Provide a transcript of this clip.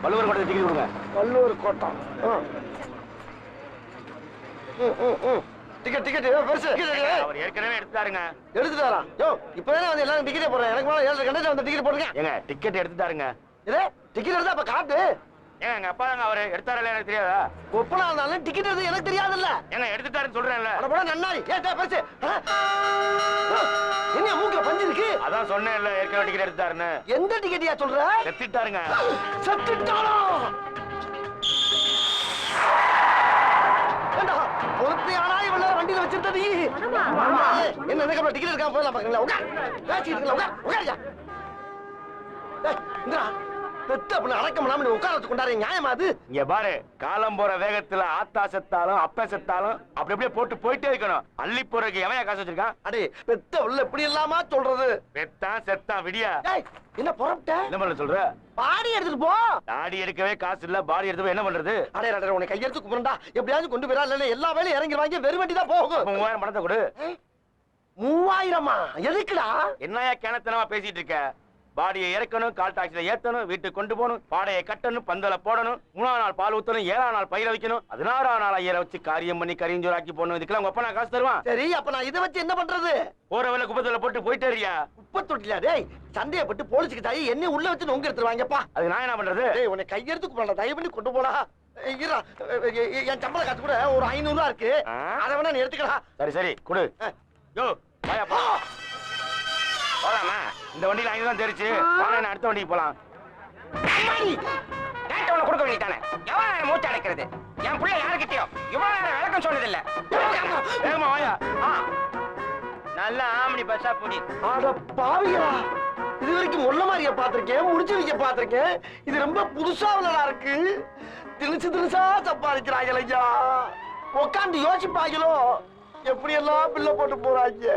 வள்ளுவர் கோட்டை டிக்கெட் கொடுங்க. Valluvar Kottam. Ticket ticket பெருசு. அவர் ஏற்கனவே எடுத்துட்டாருங்க. எடுத்துட்டாரா? யோ இப்பதானே வந்து எல்லாரும் டிக்கெட்டே போடுறேன். எனக்கு மேல 7 கண்டக்டர் வந்து டிக்கெட் போடுங்க. ஏங்க டிக்கெட் எடுத்துட்டாருங்க. இதே டிக்கெட் எடுத்தா அப்ப காட்டு. ஏங்க எங்க அப்பா தாங்க அவரு எடுத்தாரல எனக்கு தெரியாதா? ஒப்பனா இருந்தாலும் டிக்கெட் எடுத்து எனக்கு தெரியாதுல்ல. ஏங்க எடுத்துட்டாருன்னு சொல்றேன்ல. அட போடா நன்னாரி. ஏடா பெருசு. என்ன மூக்குல பஞ்சு இருக்கு? அதான் சொன்னேன்ல ஏற்கனவே டிக்கெட் எடுத்துட்டாருன்னு. எந்த டிக்கெட்டியா சொல்ற? செத்துட்டாருங்க. செத்துட்டாரா? ஏண்டா ஒருத்தையானா இவள வண்டியில வச்சிருந்தது. என்ன எனக்கு டிக்கெட் எடுக்காம போலாம் பாக்கங்களா? உட்கார். பேசிட்டு இருக்கல உட்கார். உட்கார்யா. டேய் இந்தா பெத்த அப்பன அடக்கம் பண்ணாம உட்கார்ந்து கொண்டாரே நியாயமா அது? இங்க பாரு காலம் போற வேகத்துல ஆத்தா செத்தாலும் அப்ப செத்தாலும் அப்படி அப்படியே போட்டு போயிட்டே இருக்கணும். அள்ளி போறதுக்கு எவன் காசு வச்சிருக்கான்? அடே பெத்த உள்ள இப்படி எல்லாமா சொல்றது? பெத்தான் செத்தான் விடியா. டேய் என்ன புறப்பட்ட? என்ன பண்ண சொல்ற? பாடி எடுத்துட்டு போ. தாடி எடுக்கவே காசு இல்ல, பாடி எடுத்து என்ன பண்றது? அடே அடே உன்னை கையெடுத்து கும்பிரண்டா. எப்படியாவது கொண்டு போறா இல்ல எல்லா வேலையும் இறங்கிடுவாங்க. வெறும் வண்டி தான் போகும். 3000 பணத்தை கொடு. 3000மா? எதுக்குடா? என்னையா கிணத்தனமா பேசிட்டு இருக்க? பாடியை இறக்கணும், கால் டாக்ஸில ஏத்தணும், வீட்டுக்கு கொண்டு போகணும், பாடையை கட்டணும், பந்தல போடணும், 3ஆம் நாள் பால் ஊத்தணும், 7ஆம் நாள் பயிர வைக்கணும், 16ஆம் நாள் ஐயரை வச்சு காரியம் பண்ணி கரிஞ்சோராக்கி போடணும். இதுக்கெல்லாம் உங்க அப்பா நான் காசு தருவான்? சரி அப்ப நான் இதை வச்சு என்ன பண்றது? போற வேலை குப்பத்துல போட்டு போயிட்டே இருக்கியா? குப்பை தொட்டில டேய் சந்தேகப்பட்டு போலீஸ்க்கு தாயி என்ன உள்ள வச்சு நொங்க எடுத்துருவாங்கப்பா. அது நான் என்ன பண்றது? டேய் உன்னை கையெடுத்து கும்பிரண்டா. தயவு பண்ணி கொண்டு போடா. இருடா என் சம்பள காசு கூட ஒரு 500 ரூபா இருக்கு. அதை வேணா நீ எடுத்துக்கடா. சரி சரி கொடு. யோ வாயா போ. போலாமா? இந்த வண்டியில 5 தான் தெரிச்சு. வாங்க அடுத்த வண்டிக்கு போலாம். அம்மாடி டேட்டா உனக்கு கொடுக்க வேண்டியதானே? எவ்வளவு நேரம் மூச்சு அடைக்கிறது? என் பிள்ளை யாருக்கிட்டயோ இவ்வளவு நேரம் விளக்கம் சொன்னது இல்ல. வேகமா வாயா. நல்ல ஆமணி பஸ்ஸா புடி. அட பாவிகளா, இது வரைக்கும் முள்ள மாதிரியா பாத்திருக்கேன், முடிச்சு வைக்க பாத்திருக்கேன். இது ரொம்ப புதுசா உள்ளதா இருக்கு. திணிச்சு திணிச்சா சம்பாதிக்கிறாங்க ஐயா. உட்காந்து யோசிப்பாங்களோ எப்படி எல்லாம் பிள்ளை போட்டு போறாங்க.